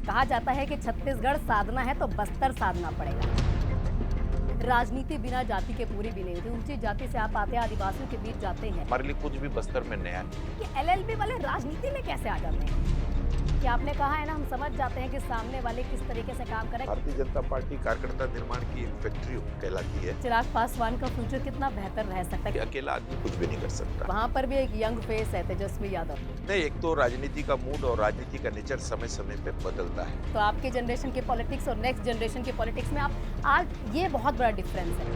कहा जाता है कि छत्तीसगढ़ साधना है तो बस्तर साधना पड़ेगा। राजनीति बिना जाति के पूरी भी नहीं होती। ऊंची जाति से आप आते हैं, आदिवासियों के बीच जाते हैं। हमारे लिए कुछ भी बस्तर में नया नहीं। कि एलएलबी वाले राजनीति में कैसे आ जाते हैं? कि आपने कहा है ना, हम समझ जाते हैं कि सामने वाले किस तरीके से काम करें। भारतीय जनता पार्टी कार्यकर्ता निर्माण की एक फैक्ट्री कहलाती है। चिराग पासवान का फ्यूचर कितना बेहतर रह सकता कि है? अकेला आदमी कुछ भी नहीं कर सकता। वहाँ पर भी एक यंग फेस है, तेजस्वी यादव। नहीं, एक तो राजनीति का मूड और राजनीति का नेचर समय समय पे बदलता है। तो आपके जनरेशन की पॉलिटिक्स और नेक्स्ट जनरेशन की पॉलिटिक्स में आप आज ये बहुत बड़ा डिफरेंस है।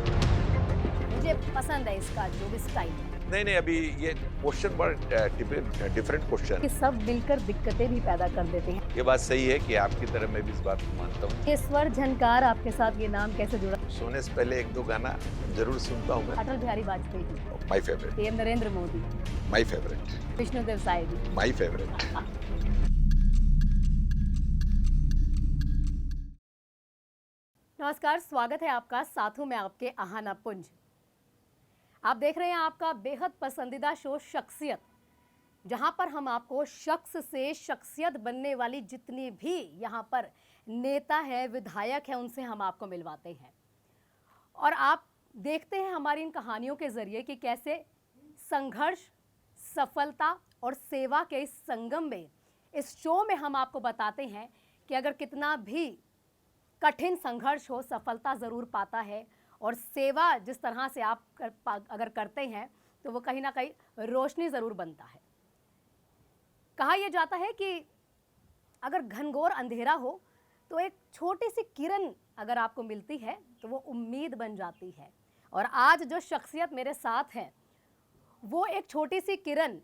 मुझे पसंद है इसका जो भी स्टाइल है नहीं, अभी ये क्वेश्चन बड़ा डिफरेंट क्वेश्चन। कि सब मिलकर दिक्कतें भी पैदा कर देते हैं। ये बात सही है कि आपकी तरह मैं भी इस बात को मानता हूँ। ये स्वर झनकार आपके साथ ये नाम कैसे जुड़ा? सोने से पहले एक दो गाना जरूर सुनता हूँ मैं। Atal Bihari Vajpayee, my favourite, PM Narendra Modi, my favourite, Vishnudeo Sai ji, my favourite. नमस्कार, स्वागत है आपका। साथों में आपके आहाना पुंज। आप देख रहे हैं आपका बेहद पसंदीदा शो शख्सियत, जहां पर हम आपको शख्स से शख्सियत बनने वाली जितनी भी यहाँ पर नेता है, विधायक है, उनसे हम आपको मिलवाते हैं। और आप देखते हैं हमारी इन कहानियों के जरिए कि कैसे संघर्ष, सफलता और सेवा के इस संगम में, इस शो में हम आपको बताते हैं कि अगर कितना भी कठिन संघर्ष हो, सफलता ज़रूर पाता है। और सेवा जिस तरह से आप अगर करते हैं तो वो कहीं ना कहीं रोशनी ज़रूर बनता है। कहा यह जाता है कि अगर घनघोर अंधेरा हो तो एक छोटी सी किरण अगर आपको मिलती है तो वो उम्मीद बन जाती है। और आज जो शख्सियत मेरे साथ है वो एक छोटी सी किरण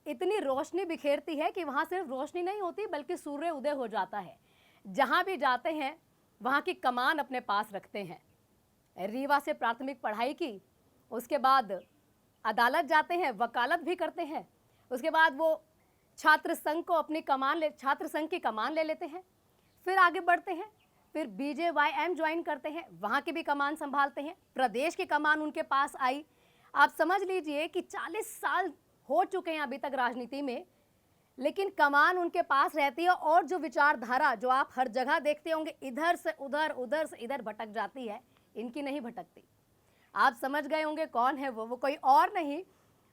इतनी रोशनी बिखेरती है कि वहाँ सिर्फ रोशनी नहीं होती बल्कि सूर्य उदय हो जाता है। जहाँ भी जाते हैं वहाँ की कमान अपने पास रखते हैं। रीवा से प्राथमिक पढ़ाई की, उसके बाद अदालत जाते हैं, वकालत भी करते हैं। उसके बाद वो छात्र संघ की कमान ले लेते हैं। फिर आगे बढ़ते हैं, फिर BJYM ज्वाइन करते हैं, वहाँ की भी कमान संभालते हैं। प्रदेश की कमान उनके पास आई। आप समझ लीजिए कि 40 साल हो चुके हैं अभी तक राजनीति में, लेकिन कमान उनके पास रहती है। और जो विचारधारा जो आप हर जगह देखते होंगे, इधर से उधर, उधर से इधर भटक जाती है, इनकी नहीं भटकती। आप समझ गए होंगे कौन है वो कोई और नहीं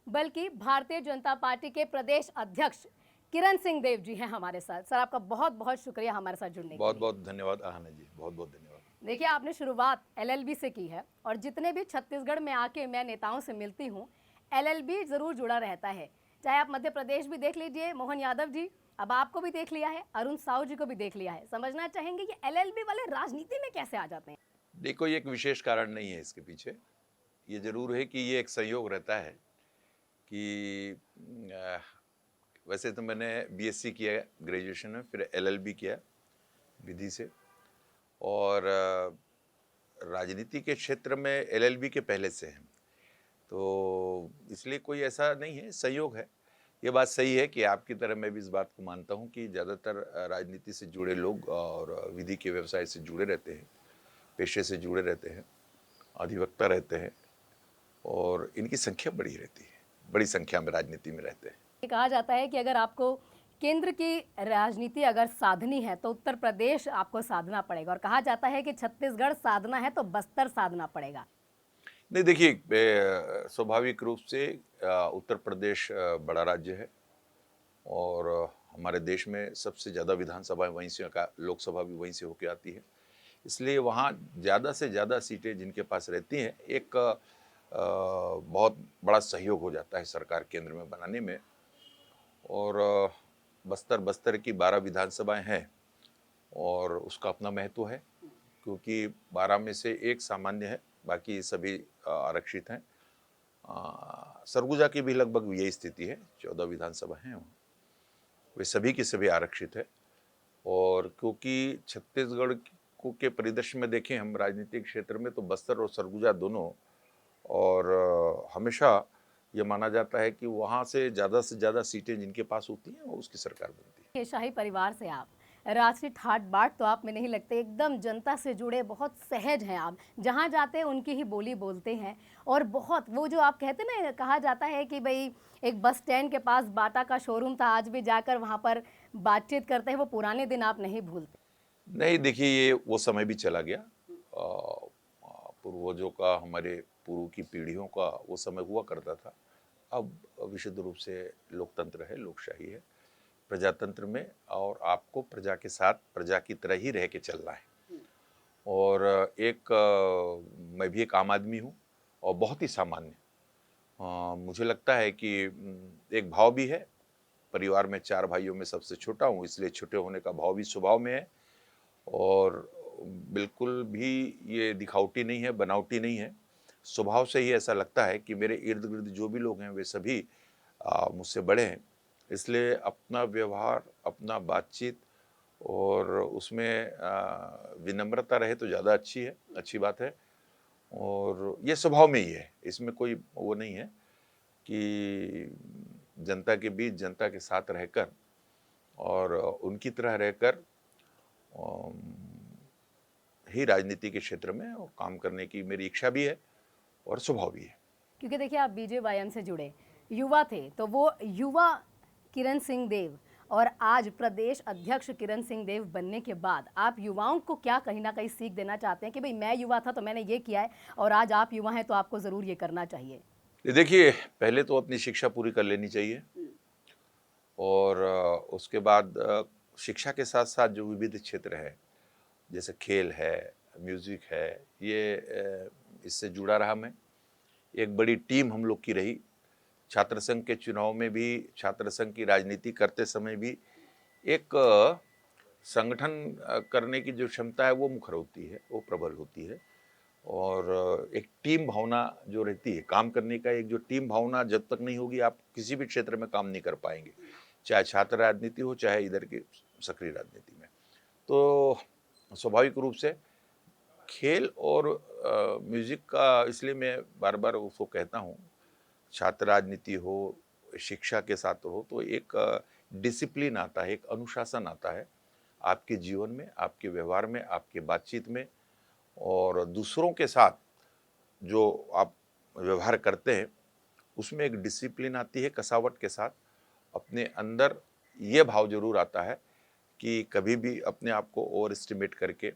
बल्कि भारतीय जनता पार्टी के प्रदेश अध्यक्ष किरण सिंह देव जी हैं हमारे साथ। सर, आपका बहुत बहुत शुक्रिया हमारे साथ जुड़ने के लिए। बहुत बहुत धन्यवाद आहाना जी, बहुत बहुत धन्यवाद। देखिए, आपने शुरुआत LLB से की है और जितने भी छत्तीसगढ़ में आके मैं नेताओं से मिलती हूँ, LLB जरूर जुड़ा रहता है। चाहे आप मध्य प्रदेश भी देख लीजिए, मोहन यादव जी, अब आपको भी देख लिया है, अरुण साहू जी को भी देख लिया है। समझना चाहेंगे कि LLB वाले राजनीति में कैसे आ जाते हैं? देखो, ये एक विशेष कारण नहीं है इसके पीछे। ये जरूर है कि ये एक संयोग रहता है कि वैसे तो मैंने BSc किया ग्रेजुएशन में, फिर LLB किया विधि से। और राजनीति के क्षेत्र में LLB के पहले से हैं, तो इसलिए कोई ऐसा नहीं है, संयोग है। ये बात सही है कि आपकी तरह मैं भी इस बात को मानता हूँ कि ज़्यादातर राजनीति से जुड़े लोग और विधि के व्यवसाय से जुड़े रहते हैं, पेशे से जुड़े रहते हैं, अधिवक्ता रहते हैं और इनकी संख्या बड़ी रहती है, बड़ी संख्या में राजनीति में रहते हैं। कहा जाता है कि अगर आपको केंद्र की राजनीति अगर साधनी है तो उत्तर प्रदेश आपको साधना पड़ेगा। और कहा जाता है कि छत्तीसगढ़ साधना है तो बस्तर साधना पड़ेगा। नहीं, देखिए, स्वाभाविक रूप से उत्तर प्रदेश बड़ा राज्य है और हमारे देश में सबसे ज़्यादा विधानसभाएं वहीं से, लोकसभा भी वहीं से होकर आती है। इसलिए वहाँ ज़्यादा से ज़्यादा सीटें जिनके पास रहती हैं, एक बहुत बड़ा सहयोग हो जाता है सरकार केंद्र में बनाने में। और बस्तर की 12 विधानसभाएं हैं और उसका अपना महत्व है, क्योंकि 12 में से एक सामान्य है, बाकी सभी आरक्षित हैं। सरगुजा की भी लगभग यही स्थिति है, 14 विधानसभा हैं, वे सभी की सभी आरक्षित है। और क्योंकि छत्तीसगढ़ के परिदृश्य में देखें हम राजनीतिक क्षेत्र में, तो बस्तर और सरगुजा दोनों, और हमेशा ये माना जाता है कि वहाँ से ज़्यादा सीटें जिनके पास होती हैं वो उसकी सरकार बनती है। शाही परिवार से आप, राष्ट्रीय ठाट बाट तो आप में नहीं लगते, एकदम जनता से जुड़े, बहुत सहज हैं आप। जहाँ जाते हैं उनकी ही बोली बोलते हैं। और बहुत वो जो आप कहते ना, कहा जाता है कि भाई एक बस स्टैंड के पास बाटा का शोरूम था, आज भी जाकर वहाँ पर बातचीत करते हैं वो पुराने दिन आप नहीं भूलते? नहीं, देखिए ये वो समय भी चला गया। पूर्वजों का, हमारे पूर्व की पीढ़ियों का वो समय हुआ करता था। अब विशुद्ध रूप से लोकतंत्र है, लोकशाही है, प्रजातंत्र में, और आपको प्रजा के साथ प्रजा की तरह ही रह के चलना है। और मैं भी एक आम आदमी हूँ और बहुत ही सामान्य। मुझे लगता है कि एक भाव भी है, परिवार में 4 भाइयों में सबसे छोटा हूँ, इसलिए छोटे होने का भाव भी स्वभाव में है। और बिल्कुल भी ये दिखावटी नहीं है, बनावटी नहीं है। स्वभाव से ही ऐसा लगता है कि मेरे इर्द-गिर्द जो भी लोग हैं वे सभी मुझसे बड़े हैं। इसलिए अपना व्यवहार, अपना बातचीत और उसमें विनम्रता रहे तो ज़्यादा अच्छी बात है। और ये स्वभाव में ही है, इसमें कोई वो नहीं है कि जनता के बीच, जनता के साथ रहकर और उनकी तरह रहकर ही राजनीति के क्षेत्र में और काम करने की मेरी इच्छा भी है और स्वभाव भी है। क्योंकि देखिए आप बीजेवाईएम से जुड़े युवा थे, तो वो युवा किरण सिंह देव और आज प्रदेश अध्यक्ष किरण सिंह देव बनने के बाद आप युवाओं को क्या कहीं ना कहीं सीख देना चाहते हैं कि भाई मैं युवा था तो मैंने ये किया है और आज आप युवा हैं तो आपको ज़रूर ये करना चाहिए? देखिए, पहले तो अपनी शिक्षा पूरी कर लेनी चाहिए और उसके बाद शिक्षा के साथ-साथ जो विविध क्षेत्र है, जैसे खेल है, म्यूज़िक है, ये इससे जुड़ा रहा मैं। एक बड़ी टीम हम लोग की रही। छात्र संघ के चुनाव में भी, छात्र संघ की राजनीति करते समय भी एक संगठन करने की जो क्षमता है वो मुखर होती है, वो प्रबल होती है। और एक टीम भावना जो रहती है, काम करने का एक जो टीम भावना जब तक नहीं होगी, आप किसी भी क्षेत्र में काम नहीं कर पाएँगे। चाहे छात्र राजनीति हो, चाहे इधर की सक्रिय राजनीति में। तो स्वाभाविक रूप से खेल और म्यूज़िक का, इसलिए मैं बार-बार उसको कहता हूँ, छात्र राजनीति हो, शिक्षा के साथ हो, तो एक डिसिप्लिन आता है, एक अनुशासन आता है आपके जीवन में, आपके व्यवहार में, आपके बातचीत में। और दूसरों के साथ जो आप व्यवहार करते हैं, उसमें एक डिसिप्लिन आती है कसावट के साथ। अपने अंदर ये भाव ज़रूर आता है कि कभी भी अपने आप को ओवर एस्टिमेट करके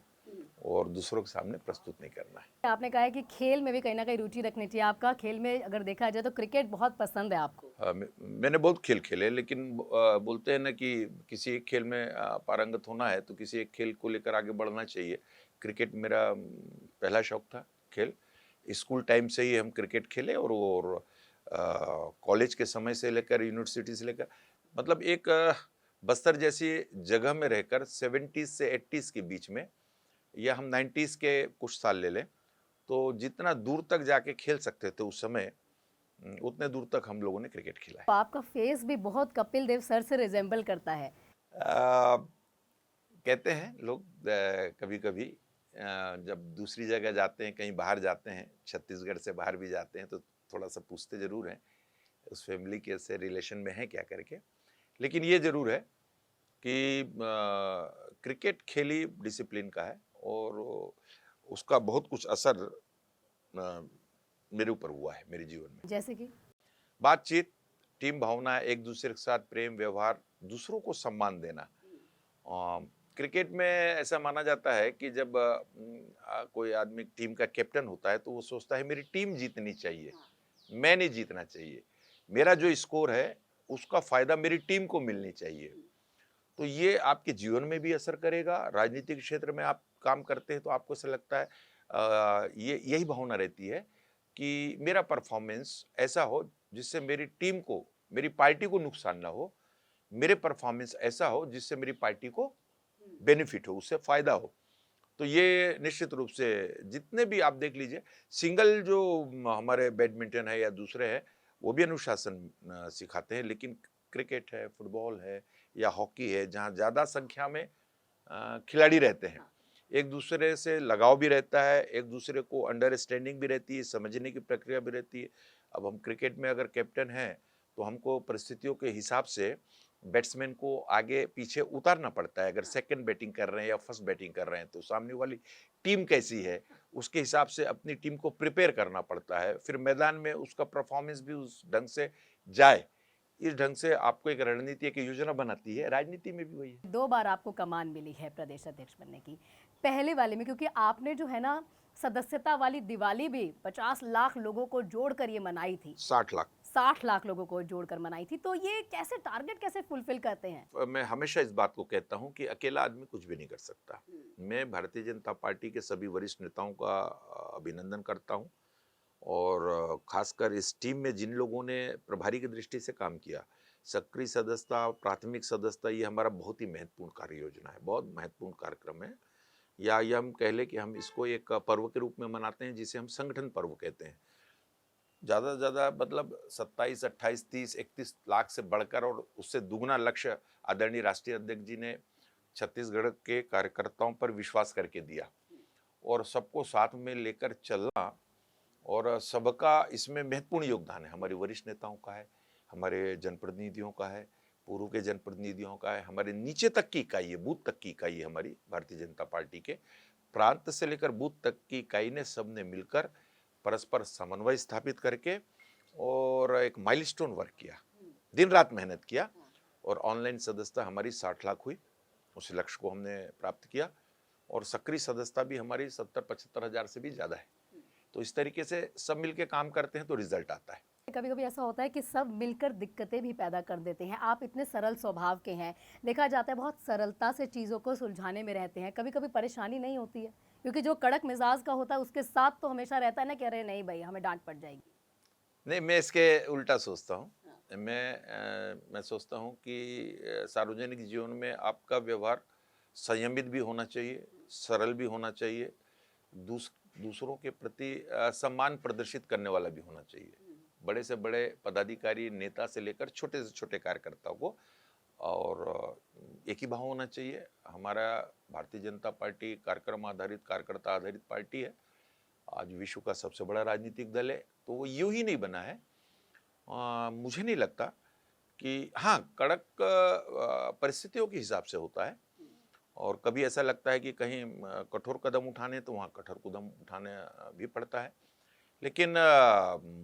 और दूसरों के सामने प्रस्तुत नहीं करना है। आपने कहा है कि खेल में भी कहीं ना कहीं रुचि रखनी चाहिए। आपका खेल में अगर देखा जाए तो क्रिकेट बहुत पसंद है आपको। मैंने बहुत खेल खेले, लेकिन बोलते हैं ना कि किसी एक खेल में पारंगत होना है तो किसी एक खेल को लेकर आगे बढ़ना चाहिए। क्रिकेट मेरा पहला शौक था, खेल। स्कूल टाइम से ही हम क्रिकेट खेले और कॉलेज के समय से लेकर, यूनिवर्सिटी से लेकर, मतलब एक बस्तर जैसी जगह में रहकर 70s से 80s के बीच में, या हम 90s के कुछ साल ले लें, तो जितना दूर तक जाके खेल सकते थे उस समय, उतने दूर तक हम लोगों ने क्रिकेट खेला है। तो आपका फेस भी बहुत कपिल देव सर से रिजेंबल करता है। कहते हैं लोग कभी-कभी, जब दूसरी जगह जाते हैं, कहीं बाहर जाते हैं, छत्तीसगढ़ से बाहर भी जाते हैं, तो थोड़ा-सा पूछते ज़रूर हैं, उस फैमिली के से रिलेशन में है क्या करके। लेकिन ये ज़रूर है कि क्रिकेट खेल ही डिसिप्लिन का है और उसका बहुत कुछ असर मेरे ऊपर हुआ है, मेरे जीवन में। जैसे कि बातचीत, टीम भावना, एक दूसरे के साथ प्रेम व्यवहार, दूसरों को सम्मान देना। क्रिकेट में ऐसा माना जाता है कि जब कोई आदमी टीम का कैप्टन होता है तो वो सोचता है मेरी टीम जीतनी चाहिए, मैं नहीं जीतना चाहिए, मेरा जो स्कोर है उसका फायदा मेरी टीम को मिलनी चाहिए। तो ये आपके जीवन में भी असर करेगा। राजनीतिक क्षेत्र में आप काम करते हैं तो आपको ऐसा लगता है, ये यही भावना रहती है कि मेरा परफॉर्मेंस ऐसा हो जिससे मेरी टीम को, मेरी पार्टी को नुकसान ना हो, मेरे परफॉर्मेंस ऐसा हो जिससे मेरी पार्टी को बेनिफिट हो, उससे फायदा हो। तो ये निश्चित रूप से जितने भी आप देख लीजिए, सिंगल जो हमारे बैडमिंटन है या दूसरे हैं, वो भी अनुशासन सिखाते हैं, लेकिन क्रिकेट है, फुटबॉल है या हॉकी है, जहाँ ज़्यादा संख्या में खिलाड़ी रहते हैं, एक दूसरे से लगाव भी रहता है, एक दूसरे को अंडरस्टैंडिंग भी रहती है, समझने की प्रक्रिया भी रहती है। अब हम क्रिकेट में अगर कैप्टन हैं तो हमको परिस्थितियों के हिसाब से बैट्समैन को आगे पीछे उतारना पड़ता है। अगर सेकंड बैटिंग कर रहे हैं या फर्स्ट बैटिंग कर रहे हैं तो सामने वाली टीम कैसी है, उसके हिसाब से अपनी टीम को प्रिपेयर करना पड़ता है। फिर मैदान में उसका परफॉर्मेंस भी उस ढंग से जाए इस ढंग से आपको एक रणनीति, एक योजना बनाती है। राजनीति में भी वही है। 2 बार आपको कमान मिली है प्रदेश अध्यक्ष बनने की। पहले वाले में क्योंकि आपने जो है ना सदस्यता वाली दिवाली भी 50 लाख लोगों को जोड़कर ये मनाई थी। 60 लाख। 60 लाख लोगों को जोड़कर मनाई थी। तो ये कैसे टारगेट कैसे फुलफिल करते हैं? मैं हमेशा इस बात को कहता हूं कि अकेला आदमी कुछ भी नहीं कर सकता। मैं भारतीय जनता पार्टी के सभी वरिष्ठ नेताओं का अभिनंदन करता हूं और खासकर इस टीम में जिन लोगों ने प्रभारी की दृष्टि से काम किया, सक्रिय सदस्यता, प्राथमिक सदस्यता, ये हमारा बहुत ही महत्वपूर्ण कार्य योजना है, बहुत महत्वपूर्ण कार्यक्रम है। या ये हम कह लें कि हम इसको एक पर्व के रूप में मनाते हैं, जिसे हम संगठन पर्व कहते हैं। ज़्यादा से ज़्यादा मतलब 27, 28, 30, 31 लाख से बढ़कर और उससे दुगना लक्ष्य आदरणीय राष्ट्रीय अध्यक्ष जी ने छत्तीसगढ़ के कार्यकर्ताओं पर विश्वास करके दिया और सबको साथ में लेकर चलना, और सबका इसमें महत्वपूर्ण योगदान है। हमारे वरिष्ठ नेताओं का है, हमारे जनप्रतिनिधियों का है, पूर्व के जनप्रतिनिधियों का है, हमारे नीचे तक की इकाई है, बूथ तक की इकाई है हमारी भारतीय जनता पार्टी के। प्रांत से लेकर बूथ तक की इकाई ने सबने मिलकर परस्पर समन्वय स्थापित करके और एक माइलस्टोन वर्क किया, दिन रात मेहनत किया और ऑनलाइन सदस्यता हमारी 60 लाख हुई। उस लक्ष्य को हमने प्राप्त किया और सक्रिय सदस्यता भी हमारी 70-75 हज़ार से भी ज़्यादा है। तो इस तरीके से सब मिलके काम करते हैं तो रिजल्ट आता है। कभी-कभी ऐसा होता है कि सब मिलकर दिक्कतें भी पैदा कर देते हैं। आप इतने सरल स्वभाव के हैं, देखा जाता है बहुत सरलता से चीज़ों को सुलझाने में रहते हैं। कभी-कभी परेशानी नहीं होती है? क्योंकि जो कड़क मिजाज का होता है उसके साथ तो हमेशा रहता है ना कि अरे नहीं भाई हमें डांट पड़ जाएगी। नहीं, मैं इसके उल्टा सोचता हूँ। मैं सोचता हूँ कि सार्वजनिक जीवन में आपका व्यवहार संयमित भी होना चाहिए, सरल भी होना चाहिए, दूसरों के प्रति सम्मान प्रदर्शित करने वाला भी होना चाहिए। बड़े से बड़े पदाधिकारी, नेता से लेकर छोटे से छोटे कार्यकर्ताओं को और एक ही भाव होना चाहिए। हमारा भारतीय जनता पार्टी कार्यक्रम आधारित, कार्यकर्ता आधारित पार्टी है। आज विश्व का सबसे बड़ा राजनीतिक दल है, तो वो यूं ही नहीं बना है। मुझे नहीं लगता कि हाँ, कड़क परिस्थितियों के हिसाब से होता है और कभी ऐसा लगता है कि कहीं कठोर कदम उठाने तो वहाँ कठोर कदम उठाने भी पड़ता है। लेकिन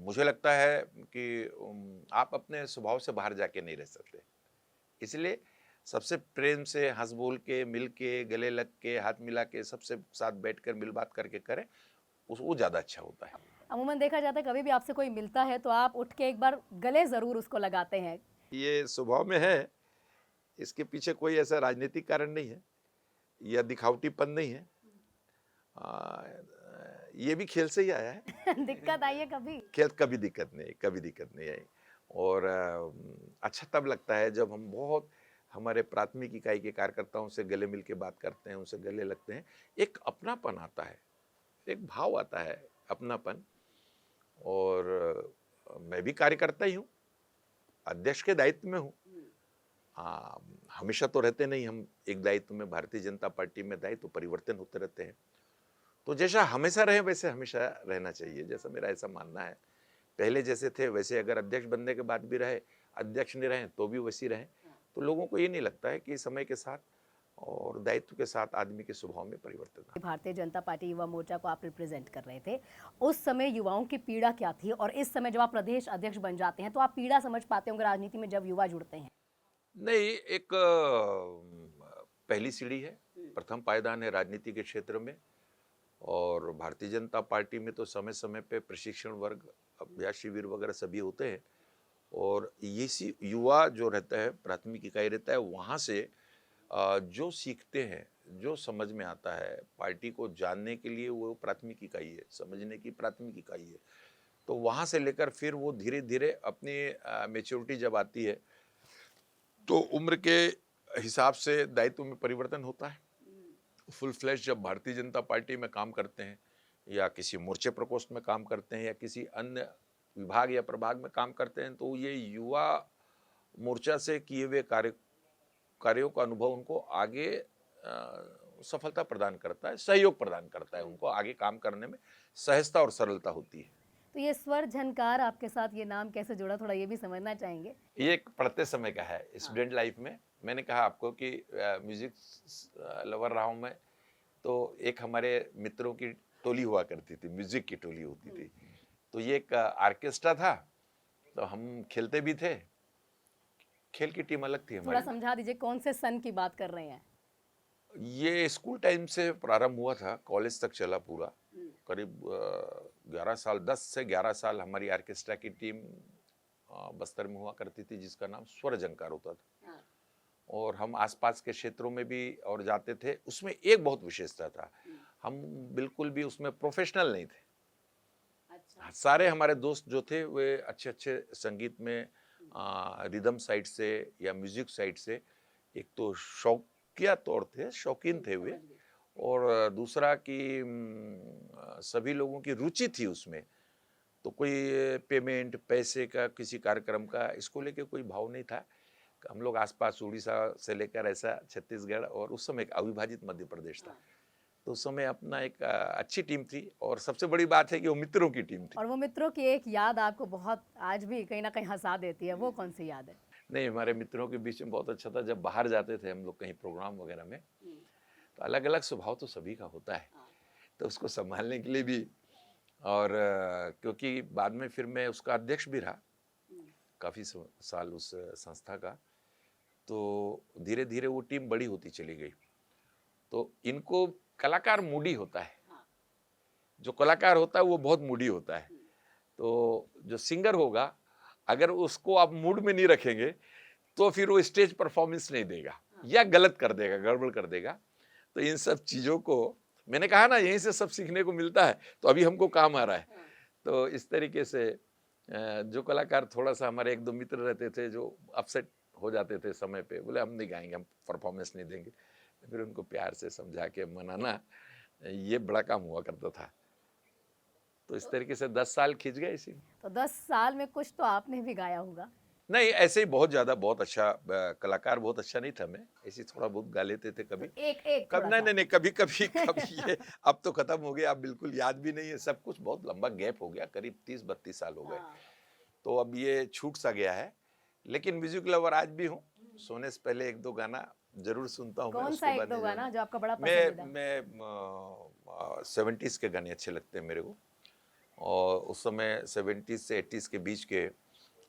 मुझे लगता है कि आप अपने स्वभाव से बाहर जाके नहीं रह सकते। इसलिए सबसे प्रेम से हंस बोल के, मिल के, गले लग के, हाथ मिला के, सबसे साथ बैठकर मिल बात करके करें, वो ज़्यादा अच्छा होता है। अमूमन देखा जाता है कभी भी आपसे कोई मिलता है तो आप उठ के एक बार गले ज़रूर उसको लगाते हैं। ये स्वभाव में है, इसके पीछे कोई ऐसा राजनीतिक कारण नहीं है या दिखावटीपन नहीं है। ये भी खेल से ही आया है। दिक्कत आई है कभी? खेल कभी दिक्कत नहीं आई। और अच्छा तब लगता है जब हम बहुत हमारे प्राथमिक इकाई के कार्यकर्ताओं से गले मिल के बात करते हैं, उनसे गले लगते हैं, एक अपनापन आता है, एक भाव आता है, अपनापन। और मैं भी कार्यकर्ता ही हूँ, अध्यक्ष के दायित्व में हूँ। हमेशा तो रहते नहीं हम एक दायित्व में। भारतीय जनता पार्टी में दायित्व परिवर्तन होते रहते हैं, तो जैसा हमेशा रहे वैसे हमेशा रहना चाहिए, जैसा मेरा ऐसा मानना है। पहले जैसे थे वैसे अगर अध्यक्ष बनने के बाद भी रहे, अध्यक्ष नहीं रहे तो भी वैसी रहे, तो लोगों को ये नहीं लगता है कि समय के साथ और दायित्व के साथ आदमी के स्वभाव में परिवर्तन। भारतीय जनता पार्टी युवा मोर्चा को आप रिप्रेजेंट कर रहे थे, उस समय युवाओं की पीड़ा क्या थी और इस समय जब आप प्रदेश अध्यक्ष बन जाते हैं तो आप पीड़ा समझ पाते होंगे राजनीति में जब युवा जुड़ते हैं? नहीं, एक पहली सीढ़ी है, प्रथम पायदान है राजनीति के क्षेत्र में। और भारतीय जनता पार्टी में तो समय समय पे प्रशिक्षण वर्ग, अभ्यास शिविर वगैरह सभी होते हैं और ये युवा जो रहता है, प्राथमिक इकाई रहता है, वहाँ से जो सीखते हैं, जो समझ में आता है, पार्टी को जानने के लिए वो प्राथमिक इकाई है, समझने की प्राथमिक इकाई है। तो वहाँ से लेकर फिर वो धीरे धीरे अपनी मैच्योरिटी जब आती है तो उम्र के हिसाब से दायित्व में परिवर्तन होता है। फुल फ्लैश जब भारतीय जनता पार्टी में काम करते हैं या किसी मोर्चे प्रकोष्ठ में काम करते हैं या किसी अन्य विभाग या प्रभाग में काम करते हैं, तो ये युवा मोर्चा से किए हुए कार्यों का अनुभव उनको आगे सफलता प्रदान करता है, सहयोग प्रदान करता है, उनको आगे काम करने में सहजता और सरलता होती है। तो ये स्वर झनकार आपके साथ ये नाम कैसे जुड़ा, थोड़ा ये भी समझना चाहेंगे? ये एक पढ़ते समय का है, स्टूडेंट लाइफ में। मैंने कहा आपको कि म्यूजिक लवर रहा हूँ मैं, तो एक हमारे मित्रों की टोली हुआ करती थी, म्यूजिक की टोली होती थी। तो ये एक ऑर्केस्ट्रा था, तो हम खेलते भी थे खेल की टीम अलग थी थोड़ा हमारी। समझा दीजिए कौन से सन की बात कर रहे हैं? ये स्कूल टाइम से प्रारंभ हुआ था, कॉलेज तक चला पूरा। करीब 11 साल, 10 से 11 साल हमारी ऑर्केस्ट्रा की टीम बस्तर में हुआ करती थी, जिसका नाम स्वर झंकार होता था। और हम आसपास के क्षेत्रों में भी और जाते थे। उसमें एक बहुत विशेषता था, हम बिल्कुल भी उसमें प्रोफेशनल नहीं थे। अच्छा। सारे हमारे दोस्त जो थे वे अच्छे अच्छे संगीत में रिदम साइड से या म्यूजिक साइड से, एक तो शौकिया तौर थे, शौकीन थे वे, और दूसरा कि सभी लोगों की रुचि थी उसमें। तो कोई पेमेंट पैसे का किसी कार्यक्रम का इसको लेके कोई भाव नहीं था। हम लोग आसपास उड़ीसा से लेकर ऐसा छत्तीसगढ़, और उस समय एक अविभाजित मध्य प्रदेश था, तो उस समय अपना एक अच्छी टीम थी। और सबसे बड़ी बात है कि वो मित्रों की टीम थी। और वो मित्रों की एक याद आपको बहुत आज भी कहीं ना कहीं हंसा देती है, वो कौन सी याद है? नहीं, हमारे मित्रों के बीच में बहुत अच्छा था। जब बाहर जाते थे हम लोग कहीं प्रोग्राम वगैरह में, तो अलग अलग स्वभाव तो सभी का होता है, तो उसको संभालने के लिए भी, और क्योंकि बाद में फिर मैं उसका अध्यक्ष भी रहा काफ़ी साल उस संस्था का, तो धीरे धीरे वो टीम बड़ी होती चली गई। तो इनको कलाकार मूडी होता है, जो कलाकार होता है वो बहुत मूडी होता है। तो जो सिंगर होगा, अगर उसको आप मूड में नहीं रखेंगे तो फिर वो स्टेज परफॉर्मेंस नहीं देगा, या गलत कर देगा, गड़बड़ कर देगा। तो इन सब चीज़ों को मैंने कहा ना, यहीं से सब सीखने को मिलता है, तो अभी हमको काम आ रहा है। तो इस तरीके से जो कलाकार थोड़ा सा, हमारे एक दो मित्र रहते थे जो अपसेट हो जाते थे समय पे, बोले हम नहीं गाएंगे, हम परफॉर्मेंस नहीं देंगे, फिर उनको प्यार से समझा के मनाना, ये बड़ा काम हुआ करता था। तो इस तरीके से 10 साल खिंच गए इसी में। तो 10 साल में कुछ तो आपने भी गाया होगा? नहीं, ऐसे ही बहुत ज़्यादा, बहुत अच्छा कलाकार बहुत अच्छा नहीं था मैं, ऐसे ही थोड़ा बहुत गा लेते थे कभी। तो एक कब थोड़ा नहीं, सा। नहीं, नहीं, कभी-कभी कभी ये अब तो खत्म हो गया, अब बिल्कुल याद भी नहीं है सब कुछ, बहुत लंबा गैप हो गया, करीब 30-32 साल हो गए। हाँ। तो अब ये छूट सा गया है, लेकिन म्यूजिक लवर आज भी हूँ। सोने से पहले 1-2 गाना ज़रूर सुनता हूँ मैं, कौन सा उसके एक बाद दो नहीं गाना जाना। जो आपका बड़ा मैं पसंदीदा? मैं 70s के गाने अच्छे लगते हैं मेरे को, और उस समय 70s से 80s के बीच के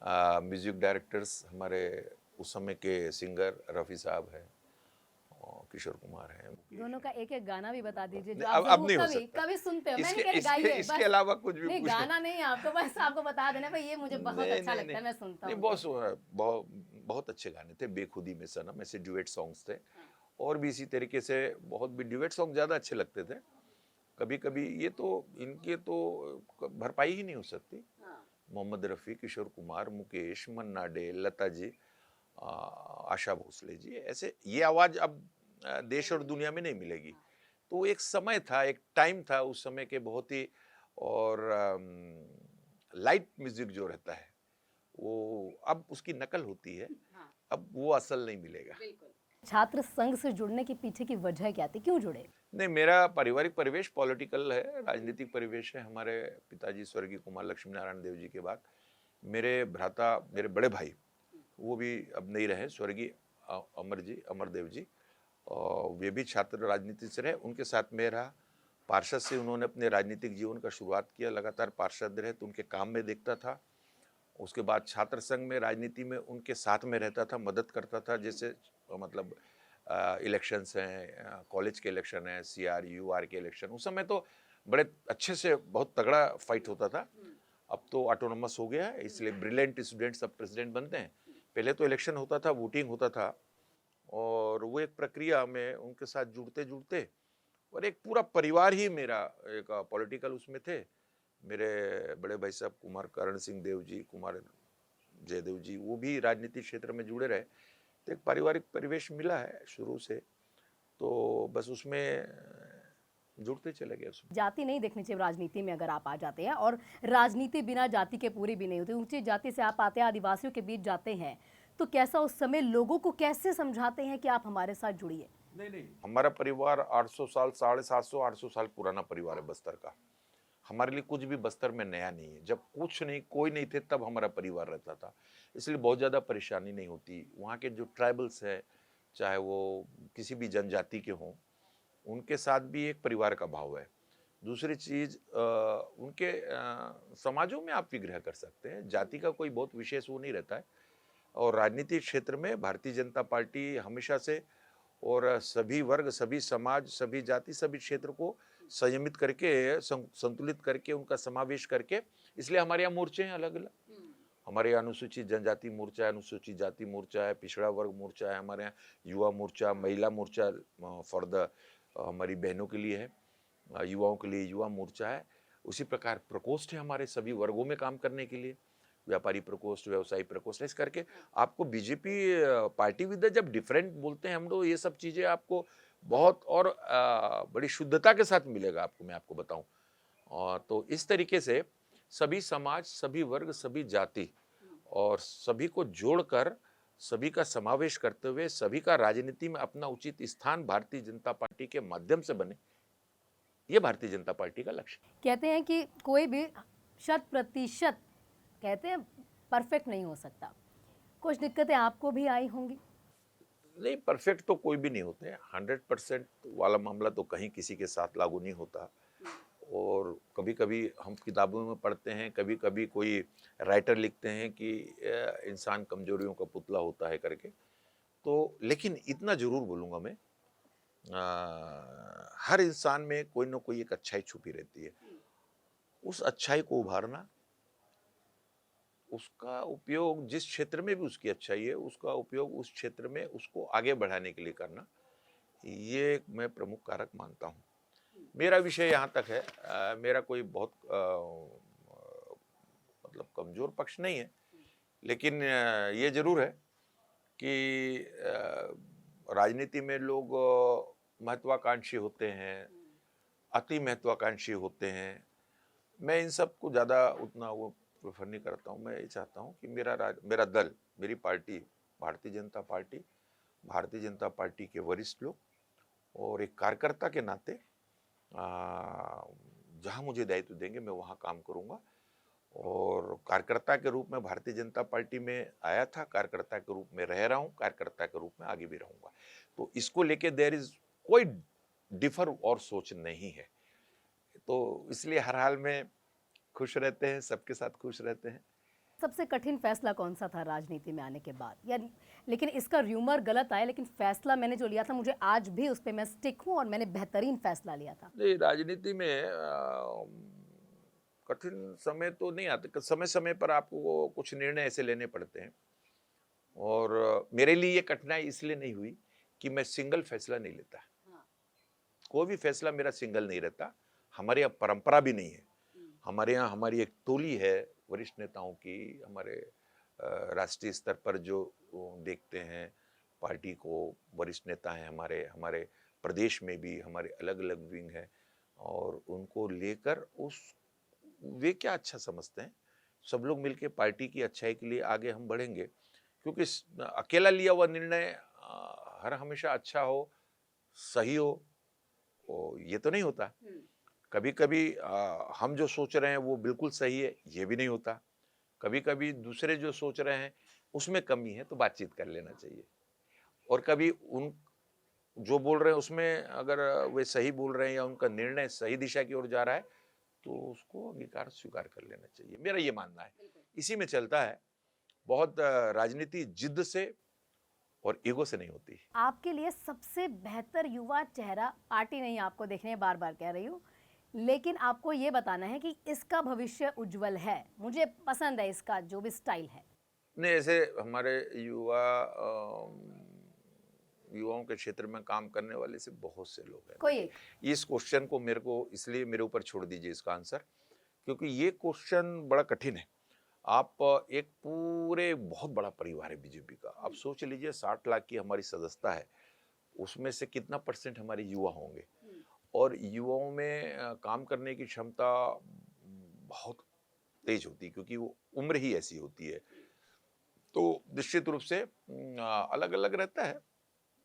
म्यूजिक डायरेक्टर्स हमारे उस समय के सिंगर रफ़ी साहब हैं, और किशोर कुमार हैं, मुकेश दोनों का एक एक गाना भी बता दीजिए जो नहीं, आप अब जरूर नहीं हो कभी सकता। कभी सुनते हो। मैं इसके नहीं कह रही इसके गाइए, इसके बस अलावा कुछ भी नहीं पूछ गाना नहीं आपको, बस आपको बता देना भाई ये मुझे बहुत नहीं, अच्छा नहीं, लगता नहीं, है, मैं सुनता नहीं, हूँ बहुत तो। बहुत बहुत अच्छे गाने थे। बेखुदी में सनम, ऐसे ड्यूएट सॉन्ग्स थे, और भी इसी तरीके से बहुत भी ड्यूएट सॉन्ग ज़्यादा अच्छे लगते थे। कभी-कभी ये तो इनके तो भरपाई ही नहीं हो सकती। मोहम्मद रफ़ी, किशोर कुमार, मुकेश, मन्ना डे, लता जी, आशा भोसले जी, ऐसे ये आवाज़ अब देश और दुनिया में नहीं मिलेगी। तो एक समय था, एक टाइम था उस समय के बहुत ही, और लाइट म्यूजिक जो रहता है वो अब उसकी नकल होती है, अब वो असल नहीं मिलेगा। छात्र संघ से जुड़ने के पीछे की वजह क्या थी, क्यों जुड़े? नहीं, मेरा पारिवारिक परिवेश पॉलिटिकल है, राजनीतिक परिवेश है। हमारे पिताजी स्वर्गीय कुमार लक्ष्मी नारायण देव जी के बाद मेरे भ्राता, मेरे बड़े भाई, वो भी अब नहीं रहे, स्वर्गीय अमर देव जी, और वे भी छात्र राजनीति से रहे। उनके साथ मैं रहा, पार्षद से उन्होंने अपने राजनीतिक जीवन का शुरुआत किया, लगातार पार्षद रहे, तो उनके काम में देखता था। उसके बाद छात्र संघ में, राजनीति में उनके साथ में रहता था, मदद करता था। जैसे मतलब इलेक्शंस हैं, कॉलेज के इलेक्शन हैं, सीआर यूआर के इलेक्शन, उस समय तो बड़े अच्छे से बहुत तगड़ा फाइट होता था। अब तो ऑटोनोमस हो गया है, इसलिए ब्रिलियंट स्टूडेंट्स अब प्रेसिडेंट बनते हैं। पहले तो इलेक्शन होता था, वोटिंग होता था, और वो एक प्रक्रिया में उनके साथ जुड़ते जुड़ते, और एक पूरा परिवार ही मेरा एक पॉलिटिकल उसमें थे। मेरे बड़े भाई साहब कुमार करण सिंह देव जी, कुमार जयदेव जी, वो भी राजनीतिक क्षेत्र में जुड़े रहे। तो एक पारिवारिक परिवेश मिला है शुरू से, तो बस उसमें जुड़ते चले गए उसमें। जाति नहीं देखनी चाहिए राजनीति में अगर आप आ जाते हैं, और राजनीति बिना जाति के पूरी भी नहीं होती। ऊंची जाति से आप आते हैं, आदिवासियों के बीच जाते हैं, तो कैसा उस समय लोगों को कैसे समझाते हैं कि आप हमारे साथ जुड़िए? नहीं, हमारा परिवार 800 साल, 750, 800 साल पुराना परिवार है बस्तर का। हमारे लिए कुछ भी बस्तर में नया नहीं है। जब कुछ नहीं, कोई नहीं थे, तब हमारा परिवार रहता था, इसलिए बहुत ज़्यादा परेशानी नहीं होती। वहाँ के जो ट्राइबल्स है, चाहे वो किसी भी जनजाति के हों, उनके साथ भी एक परिवार का भाव है। दूसरी चीज़, उनके समाजों में आप विग्रह कर सकते हैं, जाति का कोई बहुत विशेष वो नहीं रहता है। और राजनीतिक क्षेत्र में भारतीय जनता पार्टी हमेशा से और सभी वर्ग, सभी समाज, सभी जाति, सभी क्षेत्र को संयमित करके, संतुलित करके, उनका समावेश करके, इसलिए हमारे यहाँ मोर्चे हैं अलग-अलग। हमारे यहाँ अनुसूचित जनजाति मोर्चा है, अनुसूचित जाति मोर्चा है, पिछड़ा वर्ग मोर्चा है, हमारे यहाँ युवा मोर्चा, महिला मोर्चा फॉर द हमारी बहनों के लिए है, युवाओं के लिए युवा मोर्चा है। उसी प्रकार प्रकोष्ठ है हमारे सभी वर्गों में काम करने के लिए, व्यापारी प्रकोष्ठ, व्यवसायी प्रकोष्ठ। इस करके आपको बीजेपी पार्टी विद जब डिफरेंट बोलते हैं हम लोग, ये सब चीज़ें आपको बहुत और बड़ी शुद्धता के साथ मिलेगा आपको, मैं आपको बताऊं। और तो इस तरीके से सभी समाज, सभी वर्ग, सभी जाति और सभी को जोड़कर, सभी का समावेश करते हुए, सभी का राजनीति में अपना उचित स्थान भारतीय जनता पार्टी के माध्यम से बने, ये भारतीय जनता पार्टी का लक्ष्य है। कहते हैं कि कोई भी 100% कहते हैं परफेक्ट नहीं हो सकता, कुछ दिक्कतें आपको भी आई होंगी। नहीं, परफेक्ट तो कोई भी नहीं होते। 100% वाला मामला तो कहीं किसी के साथ लागू नहीं होता। और कभी कभी हम किताबों में पढ़ते हैं, कभी कभी कोई राइटर लिखते हैं कि इंसान कमजोरियों का पुतला होता है करके। तो लेकिन इतना जरूर बोलूँगा मैं, हर इंसान में कोई ना कोई एक अच्छाई छुपी रहती है। उस अच्छाई को उभारना, उसका उपयोग जिस क्षेत्र में भी उसकी अच्छाई है, उसका उपयोग उस क्षेत्र में उसको आगे बढ़ाने के लिए करना, ये मैं प्रमुख कारक मानता हूँ। मेरा विषय यहाँ तक है, मेरा कोई बहुत मतलब कमजोर पक्ष नहीं है, लेकिन ये जरूर है कि राजनीति में लोग महत्वाकांक्षी होते हैं, अति महत्वाकांक्षी होते हैं। मैं इन सब को ज़्यादा उतना वो प्रेफर नहीं करता हूँ। मैं ये चाहता हूँ कि मेरा दल, मेरी पार्टी, भारतीय जनता पार्टी के वरिष्ठ लोग और एक कार्यकर्ता के नाते जहाँ मुझे दायित्व देंगे मैं वहाँ काम करूँगा। और कार्यकर्ता के रूप में भारतीय जनता पार्टी में आया था, कार्यकर्ता के रूप में रह रहा हूँ, कार्यकर्ता के रूप में आगे भी रहूँगा। तो इसको लेके देयर इज कोई डिफर और सोच नहीं है। तो इसलिए हर हाल में खुश रहते हैं, सबके साथ खुश रहते हैं। सबसे कठिन फैसला कौन सा था राजनीति में आने के बाद? या लेकिन इसका र्यूमर गलत आया, लेकिन फैसला मैंने जो लिया था, मुझे आज भी उस पर मैं स्टिक हूँ और मैंने बेहतरीन फैसला लिया था। नहीं, राजनीति में कठिन समय तो नहीं आते, समय समय पर आपको कुछ निर्णय ऐसे लेने पड़ते हैं। और मेरे लिए ये कठिनाई इसलिए नहीं हुई कि मैं सिंगल फैसला नहीं लेता। कोई भी फैसला मेरा सिंगल नहीं रहता। हमारे यहाँ परंपरा भी नहीं है। हमारे यहाँ हमारी एक टोली है वरिष्ठ नेताओं की, हमारे राष्ट्रीय स्तर पर जो देखते हैं पार्टी को, वरिष्ठ नेता हैं हमारे प्रदेश में भी हमारे अलग अलग विंग है। और उनको लेकर वे क्या अच्छा समझते हैं, सब लोग मिलके पार्टी की अच्छाई के लिए आगे हम बढ़ेंगे। क्योंकि अकेला लिया हुआ निर्णय हर हमेशा अच्छा हो, सही हो, ये तो नहीं होता। कभी कभी हम जो सोच रहे हैं वो बिल्कुल सही है, ये भी नहीं होता। कभी कभी दूसरे जो सोच रहे हैं उसमें कमी है, तो बातचीत कर लेना चाहिए। और कभी उन जो बोल रहे हैं उसमें अगर वे सही बोल रहे हैं या उनका निर्णय सही दिशा की ओर जा रहा है, तो उसको अंगीकार स्वीकार कर लेना चाहिए। मेरा ये मानना है, इसी में चलता है। बहुत राजनीति जिद्द से और ईगो से नहीं होती। आपके लिए सबसे बेहतर युवा चेहरा, पार्टी नहीं आपको देखने, बार बार कह रही हूँ, लेकिन आपको ये बताना है कि इसका भविष्य उज्जवल है, मुझे पसंद है इसका जो भी स्टाइल है। नहीं, ऐसे हमारे युवाओं के क्षेत्र में काम करने वाले से बहुत से लोग हैं। कोई इस क्वेश्चन को इसलिए मेरे ऊपर छोड़ दीजिए इसका आंसर, क्योंकि ये क्वेश्चन बड़ा कठिन है। आप एक पूरे बहुत बड़ा परिवार है बीजेपी का। आप सोच लीजिए 60 लाख की हमारी सदस्यता है, उसमें से कितना % हमारे युवा होंगे। और युवाओं में काम करने की क्षमता बहुत तेज होती है, क्योंकि वो उम्र ही ऐसी होती है। तो निश्चित रूप से अलग अलग रहता है,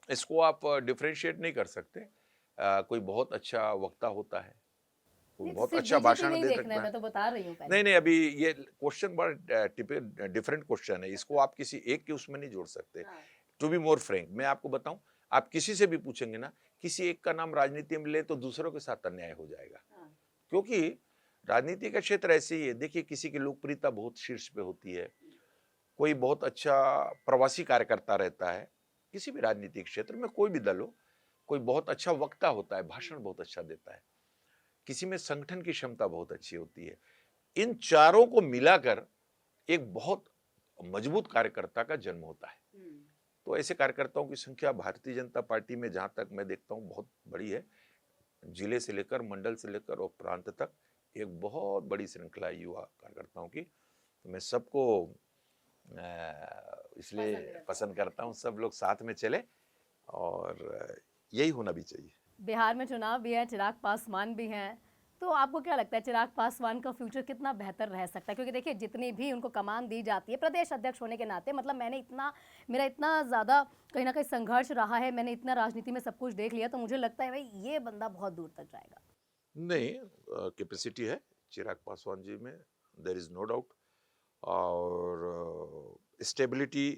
इसको आप डिफरेंशिएट नहीं कर सकते। कोई बहुत अच्छा वक्ता होता है, कोई बहुत अच्छा भाषण दे सकता है। मैं तो बता रही हूँ पहले। नहीं, अभी ये क्वेश्चन बड़ा डिफरेंट क्वेश्चन है, इसको आप किसी एक के उसमें नहीं जोड़ सकते। टू बी मोर फ्रैंक, मैं आपको बताऊं, आप किसी से भी पूछेंगे ना, किसी एक का नाम राजनीति में ले तो दूसरों के साथ अन्याय हो जाएगा। क्योंकि राजनीति का क्षेत्र ऐसे ही है। देखिए, किसी की लोकप्रियता बहुत शीर्ष पे होती है कोई बहुत अच्छा प्रवासी कार्यकर्ता रहता है, किसी भी राजनीतिक क्षेत्र में कोई भी दल हो, कोई बहुत अच्छा वक्ता होता है, भाषण बहुत अच्छा देता है, किसी में संगठन की क्षमता बहुत अच्छी होती है। इन चारों को मिलाकर एक बहुत मजबूत कार्यकर्ता का जन्म होता है। तो ऐसे कार्यकर्ताओं की संख्या भारतीय जनता पार्टी में जहां तक मैं देखता हूं बहुत बड़ी है। जिले से लेकर, मंडल से लेकर और प्रांत तक एक बहुत बड़ी श्रृंखला है युवा कार्यकर्ताओं की। तो मैं सबको इसलिए पसंद करता हूं, सब लोग साथ में चले और यही होना भी चाहिए। बिहार में चुनाव भी है, चिराग पासवान भी हैं, तो आपको क्या लगता है चिराग पासवान का फ्यूचर कितना बेहतर रह सकता है? क्योंकि देखिए जितनी भी उनको कमान दी जाती है प्रदेश अध्यक्ष होने के नाते, मतलब मेरा इतना ज़्यादा कहीं ना कहीं संघर्ष रहा है, मैंने इतना राजनीति में सब कुछ देख लिया, तो मुझे लगता है भाई ये बंदा बहुत दूर तक जाएगा। नहीं, कैपेसिटी है चिराग पासवान जी में, देयर इज नो डाउट। और स्टेबिलिटी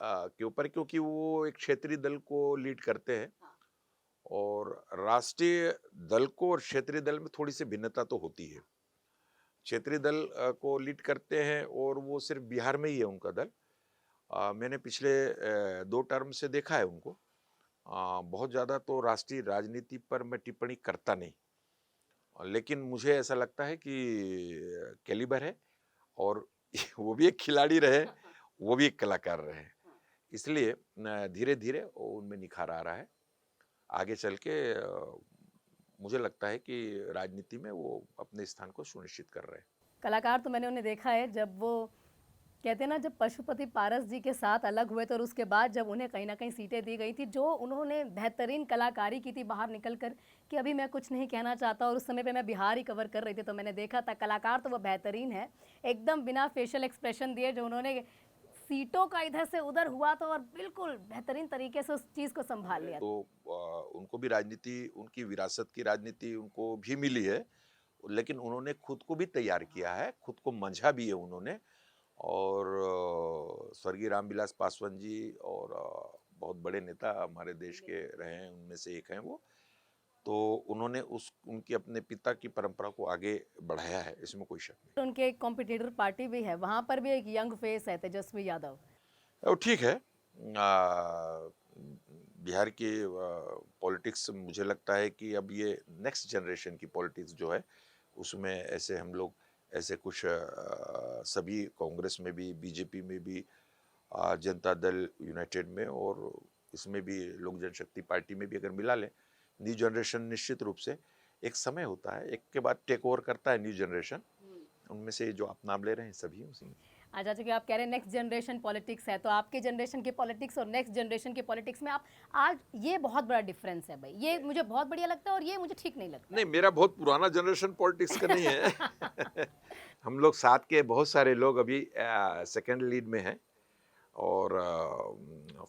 के ऊपर, क्योंकि वो एक क्षेत्रीय दल को लीड करते हैं और राष्ट्रीय दल को और क्षेत्रीय दल में थोड़ी सी भिन्नता तो होती है। क्षेत्रीय दल को लीड करते हैं और वो सिर्फ बिहार में ही है उनका दल। मैंने पिछले 2 टर्म से देखा है उनको। बहुत ज़्यादा तो राष्ट्रीय राजनीति पर मैं टिप्पणी करता नहीं, लेकिन मुझे ऐसा लगता है कि कैलिबर है और वो भी एक खिलाड़ी रहे, वो भी एक कलाकार रहे, इसलिए धीरे धीरे उनमें निखार आ रहा है। आगे चल के मुझे लगता है कि राजनीति में वो अपने स्थान को सुनिश्चित कर रहे हैं। कलाकार तो मैंने उन्हें देखा है जब वो कहते हैं ना, जब पशुपति पारस जी के साथ अलग हुए थे और उसके बाद जब उन्हें कहीं ना कहीं सीटें दी गई थी, जो उन्होंने बेहतरीन कलाकारी की थी बाहर निकल कर कि अभी मैं कुछ नहीं कहना चाहता, और उस समय पे मैं बिहार ही कवर कर रही थी, तो मैंने देखा था कलाकार तो वो बेहतरीन है, एकदम बिना फेशियल एक्सप्रेशन दिए जो उन्होंने सीटों का इधर से उधर हुआ तो और बिल्कुल बेहतरीन तरीके से उस चीज़ को संभाल लिया। तो उनको भी राजनीति, उनकी विरासत की राजनीति उनको भी मिली है, लेकिन उन्होंने खुद को भी तैयार किया है, खुद को मंझा भी है उन्होंने। और स्वर्गीय रामविलास पासवान जी और बहुत बड़े नेता हमारे देश के रहे हैं, उनमें से एक हैं वो। तो उन्होंने उनकी अपने पिता की परंपरा को आगे बढ़ाया है, इसमें कोई शक नहीं। तो उनके एक कॉम्पिटिटर पार्टी भी है, वहाँ पर भी एक यंग फेस है तेजस्वी यादव। और ठीक है, बिहार की पॉलिटिक्स मुझे लगता है कि अब ये नेक्स्ट जनरेशन की पॉलिटिक्स जो है उसमें ऐसे हम लोग ऐसे कुछ सभी कांग्रेस में भी, बीजेपी में भी, जनता दल यूनाइटेड में और इसमें भी लोक जनशक्ति पार्टी में भी अगर मिला लें, न्यू जनरेशन निश्चित रूप से एक समय होता है, एक के बाद टेक ओवर करता है न्यू जनरेशन। उनमें से जो आप नाम ले रहे हैं सभी उसी में। अच्छा, चूंकि आप कह रहे हैं नेक्स्ट जनरेशन पॉलिटिक्स है, तो आपके जनरेशन की पॉलिटिक्स और नेक्स्ट जनरेशन की पॉलिटिक्स में आप आज ये बहुत बड़ा डिफरेंस है भाई, ये मुझे बहुत बढ़िया लगता है और ये मुझे ठीक नहीं लगता। नहीं, मेरा बहुत पुराना जनरेशन पॉलिटिक्स का नहीं है। हम लोग साथ के बहुत सारे लोग अभी सेकंड लीड में हैं और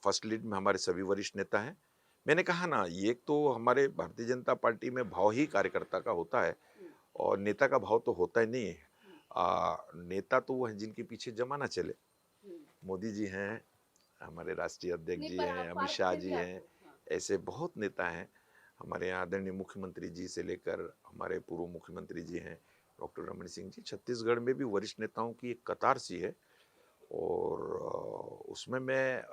फर्स्ट लीड में हमारे सभी वरिष्ठ नेता हैं। मैंने कहा ना, ये तो हमारे भारतीय जनता पार्टी में भाव ही कार्यकर्ता का होता है और नेता का भाव तो होता ही नहीं है। नेता तो वो हैं जिनके पीछे जमाना चले। मोदी जी हैं, हमारे राष्ट्रीय अध्यक्ष जी हैं, अमित शाह जी हैं, ऐसे बहुत नेता हैं। हमारे यहाँ आदरणीय मुख्यमंत्री जी से लेकर हमारे पूर्व मुख्यमंत्री जी हैं डॉक्टर रमन सिंह जी। छत्तीसगढ़ में भी वरिष्ठ नेताओं की एक कतार सी है और उसमें मैं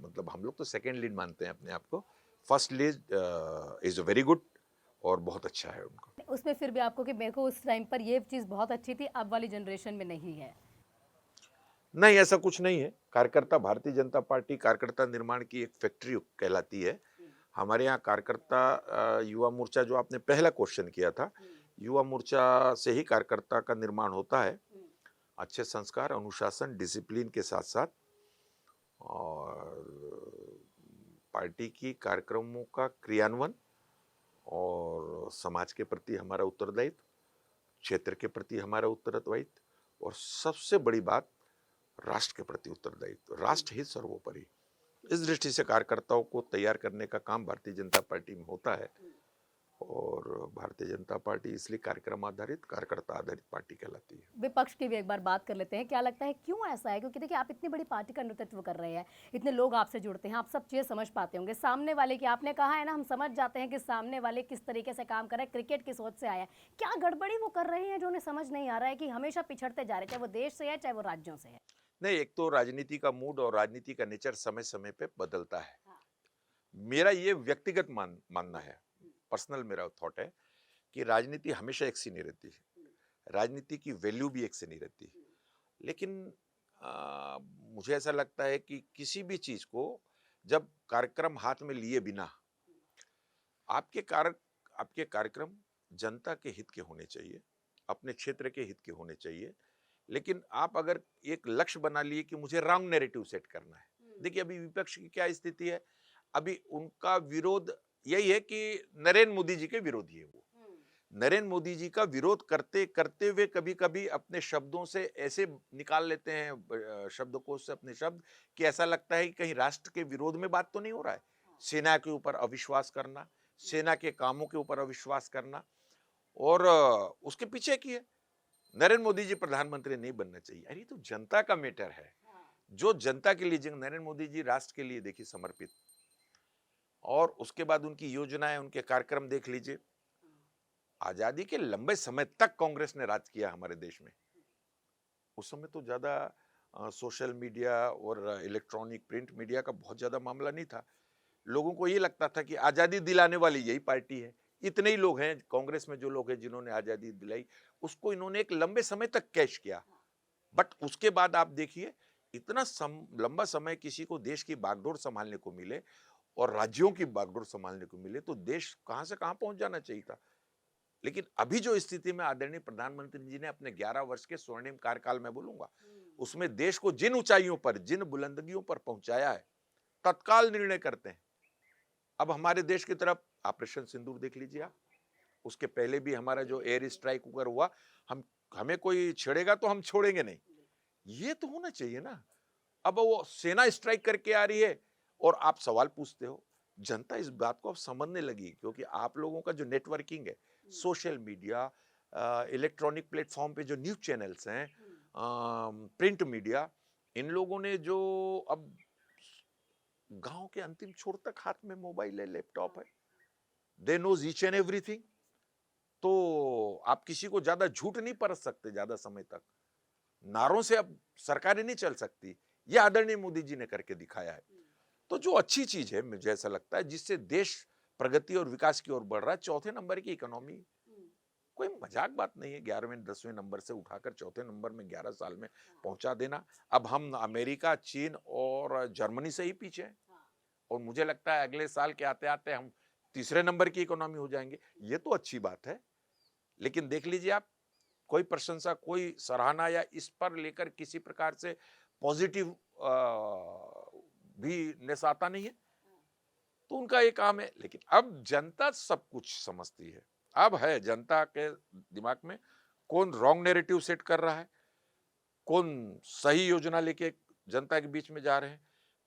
मतलब हम लोग तो सेकेंड लीड मानते हैं अपने आप को। First lead is very good और बहुत अच्छा है उनका। उसमें फिर भी आपको कि मेरे को उस टाइम पर ये चीज़ बहुत अच्छी थी, अब वाली जनरेशन में नहीं है। नहीं, ऐसा कुछ नहीं है। कार्यकर्ता, भारतीय जनता पार्टी कार्यकर्ता निर्माण की एक फैक्ट्री कहलाती है। हमारे यहाँ कार्यकर्ता युवा मोर्चा, जो आपने पहला क्वेश्चन किया था, युवा मोर्चा से ही कार्यकर्ता का निर्माण होता है। अच्छे संस्कार, अनुशासन, डिसिप्लिन के साथ साथ और पार्टी की कार्यक्रमों का क्रियान्वयन और समाज के प्रति हमारा उत्तरदायित्व, क्षेत्र के प्रति हमारा उत्तरदायित्व और सबसे बड़ी बात राष्ट्र के प्रति उत्तरदायित्व, राष्ट्र ही सर्वोपरि। इस दृष्टि से कार्यकर्ताओं को तैयार करने का काम भारतीय जनता पार्टी में होता है और भारतीय जनता पार्टी इसलिए कार्यक्रम आधारित, कार्यकर्ता आधारित पार्टी कहलाती है। विपक्ष की भी एक बार बात कर लेते हैं, क्या लगता है क्यों ऐसा है? क्योंकि देखिए आप इतनी बड़ी पार्टी का नेतृत्व कर रहे हैं, इतने लोग आपसे जुड़ते हैं, आप सब चीज़ें समझ पाते होंगे। सामने वाले की, आपने कहा है ना, हम समझ जाते हैं कि सामने वाले किस तरीके से काम कर रहे हैं, क्रिकेट की सोच से आया है। क्या गड़बड़ी वो कर रहे हैं जो उन्हें समझ नहीं आ रहा है कि हमेशा पिछड़ते जा रहे हैं, चाहे वो देश से है चाहे वो राज्यों से है? नहीं, एक तो राजनीति का मूड और राजनीति का नेचर समय समय पे बदलता है। हाँ। मेरा ये व्यक्तिगत मानना है, पर्सनल मेरा थॉट है कि राजनीति हमेशा एक सी नहीं रहती है, राजनीति की वैल्यू भी एक से नहीं रहती है। लेकिन मुझे ऐसा लगता है कि किसी भी चीज को जब कार्यक्रम हाथ में लिए बिना आपके कार आपके कार्यक्रम जनता के हित के होने चाहिए, अपने क्षेत्र के हित के होने चाहिए। लेकिन आप अगर एक लक्ष्य बना लिए कि मुझे रॉन्ग नैरेटिव सेट करना है, देखिए अभी विपक्ष की क्या स्थिति है, अभी उनका विरोध यही है कि नरेंद्र मोदी जी के विरोधी है वो। नरेंद्र मोदी जी का विरोध करते करते हुए कभी कभी अपने शब्दों से ऐसे निकाल लेते हैं शब्दकोश से अपने शब्द कि ऐसा लगता है कि कहीं राष्ट्र के विरोध में बात तो नहीं हो रहा है। सेना के ऊपर अविश्वास करना, सेना के कामों के ऊपर अविश्वास करना, और उसके पीछे की है नरेंद्र मोदी जी प्रधानमंत्री नहीं बनना चाहिए। अरे तो जनता का मैटर है, जो जनता के लिए नरेंद्र मोदी जी राष्ट्र के लिए देखिए समर्पित, और उसके बाद उनकी योजनाएं, उनके कार्यक्रम देख लीजिए। आजादी के लंबे समय तक कांग्रेस ने राज किया हमारे देश में। उस समय तो ज्यादा सोशल मीडिया और इलेक्ट्रॉनिक प्रिंट मीडिया का बहुत ज्यादा मामला नहीं था। लोगों को ये लगता था कि आजादी दिलाने वाली यही पार्टी है। इतने ही लोग हैं कांग्रेस में, जो लोग हैं जिन्होंने आजादी दिलाई, उसको इन्होंने एक लंबे समय तक कैश किया। बट उसके बाद आप देखिए इतना लंबा समय किसी को देश की बागडोर संभालने को मिले और राज्यों की बागडोर संभालने को मिले तो देश कहां से कहां पहुंच जाना चाहिए था। लेकिन अभी जो स्थिति में आदरणीय प्रधानमंत्री जी ने अपने 11 वर्ष के स्वर्णिम कार्यकाल में बोलूंगा, उसमें देश को जिन ऊंचाइयों पर, जिन बुलंदियों पर पहुंचाया है, तत्काल निर्णय करते हैं। अब हमारे देश की तरफ ऑपरेशन सिंदूर देख लीजिए आप, उसके पहले भी हमारा जो एयर स्ट्राइक अगर हुआ, हमें कोई छेड़ेगा तो हम छोड़ेंगे नहीं, ये तो होना चाहिए ना। अब वो सेना स्ट्राइक करके आ रही है और आप सवाल पूछते हो, जनता इस बात को अब समझने लगी क्योंकि आप लोगों का जो नेटवर्किंग है, सोशल मीडिया, इलेक्ट्रॉनिक प्लेटफॉर्म पे जो न्यूज चैनल्स हैं, प्रिंट मीडिया, इन लोगों ने जो अब गांव के अंतिम छोर तक हाथ में मोबाइल है, लैपटॉप है, they knows each and everything. तो आप किसी को ज्यादा झूठ नहीं परस सकते ज्यादा समय तक। नारों से अब सरकारें नहीं चल सकती, ये आदरणीय मोदी जी ने करके दिखाया है। तो जो अच्छी चीज है, मुझे ऐसा लगता है जिससे देश प्रगति और विकास की ओर बढ़ रहा है, चौथे नंबर की इकोनॉमी, कोई मजाक बात नहीं है। 11वें 10वें नंबर से उठाकर चौथे नंबर में 11 साल में पहुंचा देना। अब हम अमेरिका, चीन और जर्मनी से ही पीछे हैं और मुझे लगता है अगले साल के आते आते हम तीसरे नंबर की इकोनॉमी हो जाएंगे। ये तो अच्छी बात है, लेकिन देख लीजिए आप, कोई प्रशंसा, कोई सराहना या इस पर लेकर किसी प्रकार से पॉजिटिव भी नेसाता नहीं है। तो उनका ये काम है। लेकिन अब जनता सब कुछ समझती है। अब है जनता के दिमाग में कौन रॉन्ग नैरेटिव सेट कर रहा है, कौन सही योजना लेके जनता के बीच में जा रहे हैं,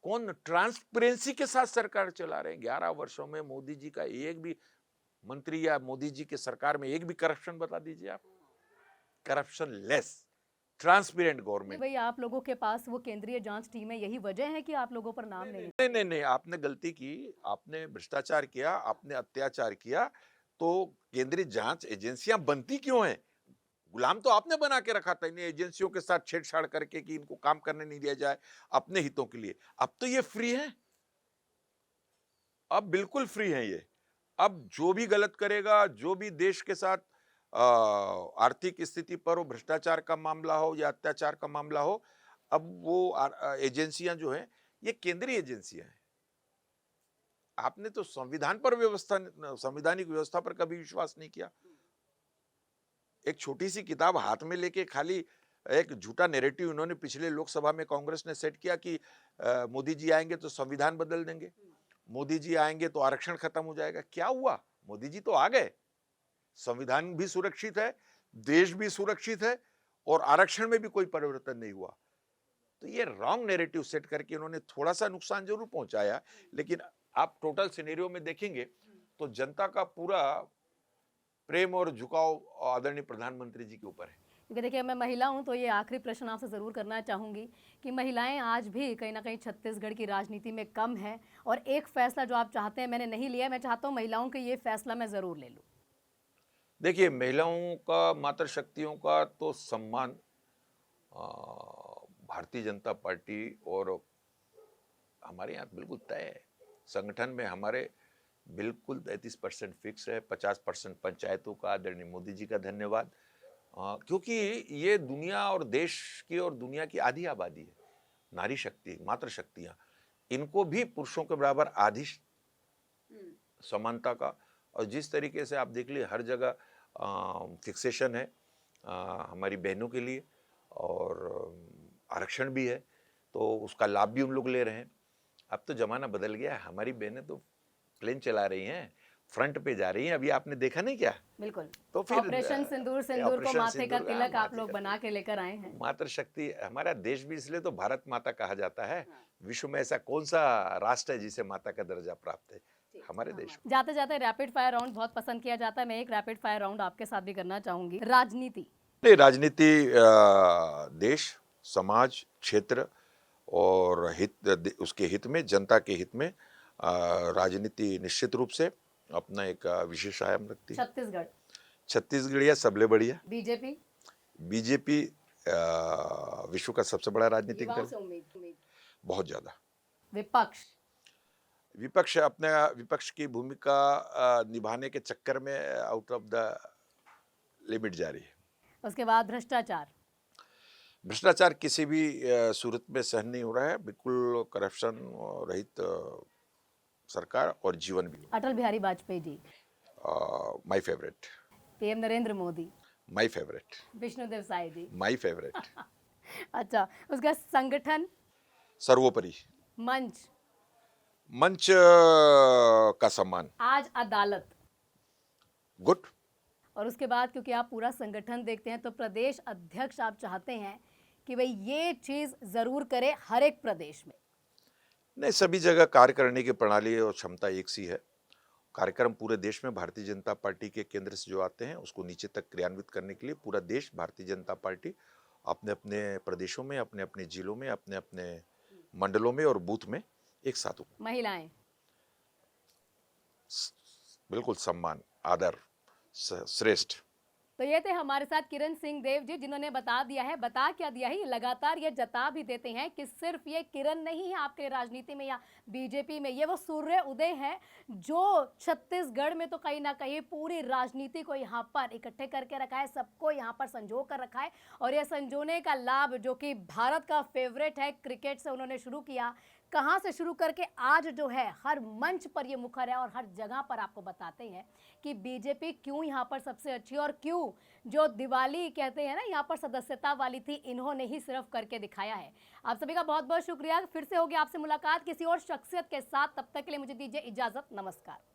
कौन ट्रांसपेरेंसी के साथ सरकार चला रहे हैं। 11 वर्षों में मोदी जी का एक भी मंत्री या मोदी जी के सरकार में एक भी करप्शन बता दीजिए आप। Corruption less, transparent government. भाई आप लोगों के पास वो केंद्रीय जांच टीम है, यही वजह है कि आप लोगों पर नाम नहीं? नहीं नहीं नहीं, आपने गलती की, आपने भ्रष्टाचार किया, आपने अत्याचार किया, तो केंद्रीय जांच एजेंसियां बनती क्यों हैं? गुलाम तो आपने बना के रखा था इन एजेंसियों के साथ छेड़छाड़ करके कि इनको काम करने नहीं दिया जाए अपने हितों के लिए। अब तो ये फ्री है, अब बिल्कुल फ्री है ये। अब जो भी गलत करेगा, जो भी देश के साथ आर्थिक स्थिति पर हो, भ्रष्टाचार का मामला हो या अत्याचार का मामला हो, अब वो एजेंसियां जो हैं, ये केंद्रीय एजेंसियां हैं। आपने तो संविधान पर व्यवस्था, संवैधानिक व्यवस्था पर कभी विश्वास नहीं किया। एक छोटी सी किताब हाथ में लेके खाली एक झूठा नैरेटिव इन्होंने पिछले लोकसभा में कांग्रेस ने सेट किया कि मोदी जी आएंगे तो संविधान बदल देंगे, मोदी जी आएंगे तो आरक्षण खत्म हो जाएगा। क्या हुआ? मोदी जी तो आ गए, संविधान भी सुरक्षित है, देश भी सुरक्षित है और आरक्षण में भी कोई परिवर्तन नहीं हुआ। तो ये रॉन्ग नैरेटिव सेट करके इन्होंने थोड़ा सा नुकसान जरूर पहुंचाया, लेकिन आप टोटल सिनेरियो में देखेंगे तो जनता का पूरा प्रेम और झुकाव आदरणीय प्रधानमंत्री जी के ऊपर है। क्योंकि देखिए मैं महिला हूं तो ये आखिरी प्रश्न आपसे ज़रूर करना चाहूँगी कि महिलाएं आज भी कहीं ना कहीं छत्तीसगढ़ की राजनीति में कम है, और एक फैसला जो आप चाहते हैं मैंने नहीं लिया, मैं चाहता हूं महिलाओं के ये फैसला मैं ज़रूर ले लूँ। देखिए, महिलाओं का, मातृशक्तियों का तो सम्मान भारतीय जनता पार्टी और हमारे यहाँ बिल्कुल तय है। संगठन में हमारे बिल्कुल 33% फिक्स है, 50% पंचायतों का आदरणीय मोदी जी का धन्यवाद। क्योंकि ये दुनिया और देश की और दुनिया की आधी आबादी है, नारी शक्ति, मातृ शक्तियाँ, इनको भी पुरुषों के बराबर आधी समानता का, और जिस तरीके से आप देख लीजिए हर जगह फिक्सेशन है हमारी बहनों के लिए, और आरक्षण भी है, तो उसका लाभ भी हम लोग ले रहे हैं। अब तो ज़माना बदल गया है, हमारी बहनें तो प्लेन चला रही हैं, फ्रंट पे जा रही हैं, अभी आपने देखा नहीं क्या? बिल्कुल। तो फिर ऑपरेशन सिंदूर, सिंदूर को ऑपरेशन माथे का सिंदूर, तिलक आप माथे लोग का बना के लेकर आए हैं। मातृशक्ति, हमारा देश भी इसलिए तो भारत माता कहा जाता है। विश्व में ऐसा कौन सा राष्ट्र है जिसे माता का दर्जा प्राप्त है? हमारे देश में। जाते जाते रैपिड फायर राउंड बहुत पसंद किया जाता है, मैं एक रैपिड फायर राउंड आपके साथ भी करना चाहूंगी। राजनीति, नहीं, राजनीति देश, समाज, क्षेत्र और उसके हित में, जनता के हित में राजनीति निश्चित रूप से अपना एक विशेष आयाम रखती है। छत्तीसगढ़, छत्तीसगढ़िया सबले बढ़िया। बीजेपी, बीजेपी विश्व का सबसे बड़ा राजनीतिक युवाओं दल, से उम्मीद, बहुत ज्यादा। विपक्ष, विपक्ष अपने विपक्ष की भूमिका निभाने के चक्कर में आउट ऑफ द लिमिट जा रही है। उसके बाद भ्रष्टाचार, भ्रष्टाचार किसी भी सूरत में सहन नहीं हो रहा है, बिल्कुल करप्शन रहित सरकार और जीवन भी। Atal Bihari Vajpayee ji, my favourite. PM Narendra Modi, my favourite. Vishnudeo Sai ji, my favourite. अच्छा, उसका संगठन, सर्वोपरि मंच, मंच का सम्मान, आज अदालत, गुड। और उसके बाद क्योंकि आप पूरा संगठन देखते हैं तो प्रदेश अध्यक्ष आप चाहते हैं कि भाई ये चीज जरूर करे हर एक प्रदेश में। नहीं, सभी जगह कार्य करने की प्रणाली और क्षमता एक सी है। कार्यक्रम पूरे देश में भारतीय जनता पार्टी के केंद्र से जो आते हैं उसको नीचे तक क्रियान्वित करने के लिए पूरा देश भारतीय जनता पार्टी अपने अपने प्रदेशों में, अपने अपने जिलों में, अपने अपने मंडलों में और बूथ में एक साथ। महिलाएं, बिल्कुल सम्मान, आदर, श्रेष्ठ। तो ये थे हमारे साथ किरण सिंह देव जी, जिन्होंने बता दिया है, बता क्या दिया है, लगातार ये जता भी देते हैं कि सिर्फ ये किरण नहीं है आपके राजनीति में या बीजेपी में, ये वो सूर्य उदय है जो छत्तीसगढ़ में तो कहीं ना कहीं पूरी राजनीति को यहाँ पर इकट्ठे करके रखा है, सबको यहाँ पर संजो कर रखा है। और ये संजोने का लाभ जो कि भारत का फेवरेट है, क्रिकेट से उन्होंने शुरू किया, कहाँ से शुरू करके आज जो है हर मंच पर ये मुखर है और हर जगह पर आपको बताते हैं कि बीजेपी क्यों यहाँ पर सबसे अच्छी, और क्यों जो दिवाली कहते हैं ना यहाँ पर सदस्यता वाली थी, इन्होंने ही सिर्फ करके दिखाया है। आप सभी का बहुत बहुत शुक्रिया। फिर से होगी आपसे मुलाकात किसी और शख्सियत के साथ, तब तक के लिए मुझे दीजिए इजाजत, नमस्कार।